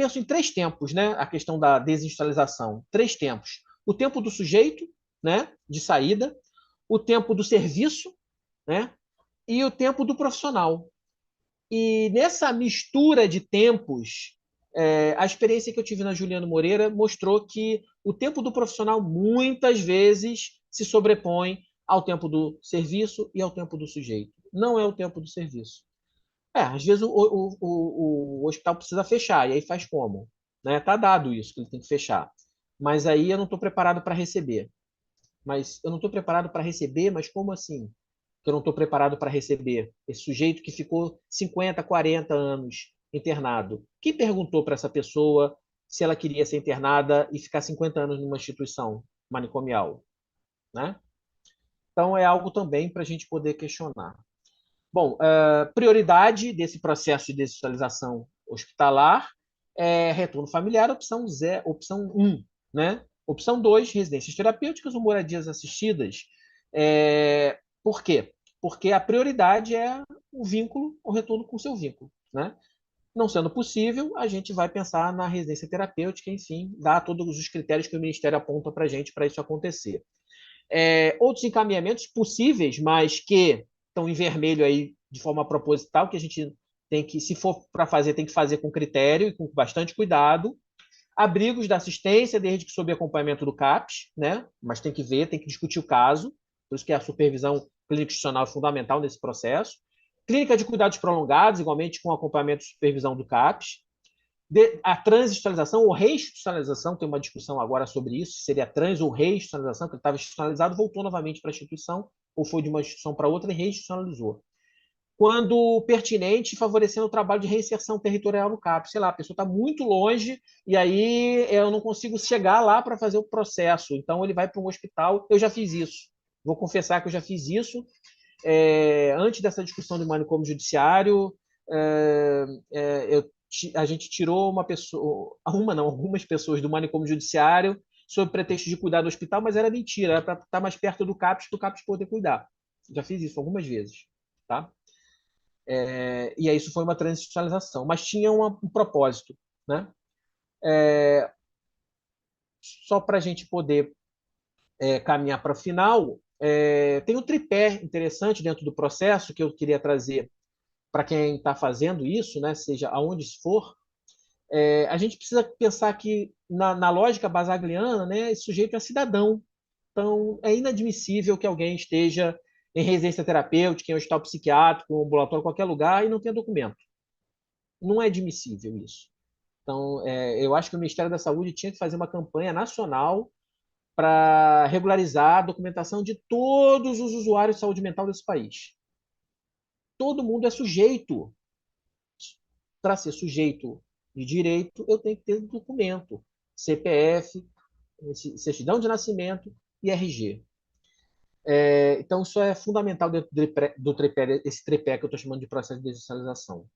penso em três tempos, né? A questão da desindustrialização. Três tempos. O tempo do sujeito, né? De saída, o tempo do serviço, né? E o tempo do profissional. E nessa mistura de tempos, a experiência que eu tive na Juliano Moreira mostrou que o tempo do profissional muitas vezes se sobrepõe ao tempo do serviço e ao tempo do sujeito. Não é o tempo do serviço. Às vezes o hospital precisa fechar, e aí faz como? Né? Tá dado isso, que ele tem que fechar. Mas aí eu não estou preparado para receber. Mas eu não estou preparado para receber, mas como assim? Que eu não estou preparado para receber esse sujeito que ficou 50, 40 anos internado. Quem perguntou para essa pessoa se ela queria ser internada e ficar 50 anos numa instituição manicomial? Né? Então, é algo também para a gente poder questionar. Bom, prioridade desse processo de desinstitucionalização hospitalar é retorno familiar, opção, opção 1. Né? Opção 2, residências terapêuticas ou moradias assistidas. Por quê? Porque a prioridade é o vínculo, o retorno com o seu vínculo. Né? Não sendo possível, a gente vai pensar na residência terapêutica, enfim, dar todos os critérios que o Ministério aponta para a gente para isso acontecer. Outros encaminhamentos possíveis, mas que estão em vermelho aí de forma proposital, que a gente tem que, se for para fazer, tem que fazer com critério e com bastante cuidado. Abrigos da assistência, desde que sob acompanhamento do CAPS, né? Mas tem que ver, tem que discutir o caso, por isso que a supervisão clínica institucional é fundamental nesse processo. Clínica de cuidados prolongados, igualmente com acompanhamento e supervisão do CAPS. A transinstitucionalização ou reinstitucionalização, tem uma discussão agora sobre isso, se seria trans ou reinstitucionalização, que ele estava institucionalizado, voltou novamente para a instituição, ou foi de uma instituição para outra e reinstitucionalizou. Quando pertinente, favorecendo o trabalho de reinserção territorial no CAP. Sei lá, a pessoa está muito longe e aí eu não consigo chegar lá para fazer o processo. Então ele vai para um hospital. Eu já fiz isso. Vou confessar que eu já fiz isso. Antes dessa discussão do manicômio judiciário, a gente tirou algumas pessoas do manicômio judiciário sob pretexto de cuidar do hospital, mas era mentira, era para estar mais perto do CAPS, para o CAPS poder cuidar. Já fiz isso algumas vezes. Tá? E aí isso foi uma transicionalização, mas tinha um propósito. Né? Só para a gente poder caminhar para o final, tem um tripé interessante dentro do processo que eu queria trazer para quem está fazendo isso, né, seja aonde for. A gente precisa pensar que, na lógica basagliana, né, esse sujeito é cidadão. Então, é inadmissível que alguém esteja em residência terapêutica, em hospital psiquiátrico, em ambulatório, qualquer lugar, e não tenha documento. Não é admissível isso. Então, eu acho que o Ministério da Saúde tinha que fazer uma campanha nacional para regularizar a documentação de todos os usuários de saúde mental desse país. Todo mundo é sujeito. Para ser sujeito de direito, eu tenho que ter um documento. CPF, certidão de nascimento e RG. Então, isso é fundamental dentro do tripé, esse tripé que eu estou chamando de processo de desocialização.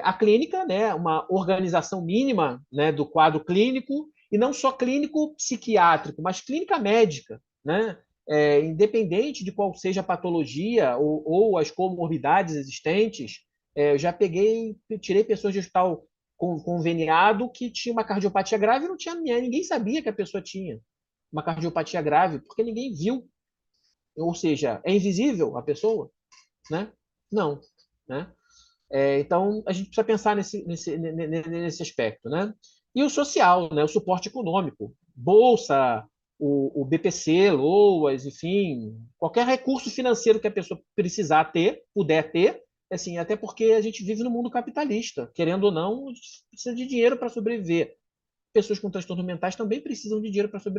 A clínica, né, uma organização mínima, né, do quadro clínico, e não só clínico psiquiátrico, mas clínica médica, né? Independente de qual seja a patologia ou as comorbidades existentes, eu já tirei pessoas de hospital conveniado que tinha uma cardiopatia grave e não tinha ninguém sabia que a pessoa tinha uma cardiopatia grave, porque ninguém viu. Ou seja, é invisível a pessoa? Né? Não. Né? Então, a gente precisa pensar nesse aspecto. Né? E o social, né? O suporte econômico, bolsa, o BPC, LOAS, enfim, qualquer recurso financeiro que a pessoa precisar ter, puder ter, assim, até porque a gente vive no mundo capitalista, querendo ou não, precisa de dinheiro para sobreviver. Pessoas com transtornos mentais também precisam de dinheiro para sobreviver.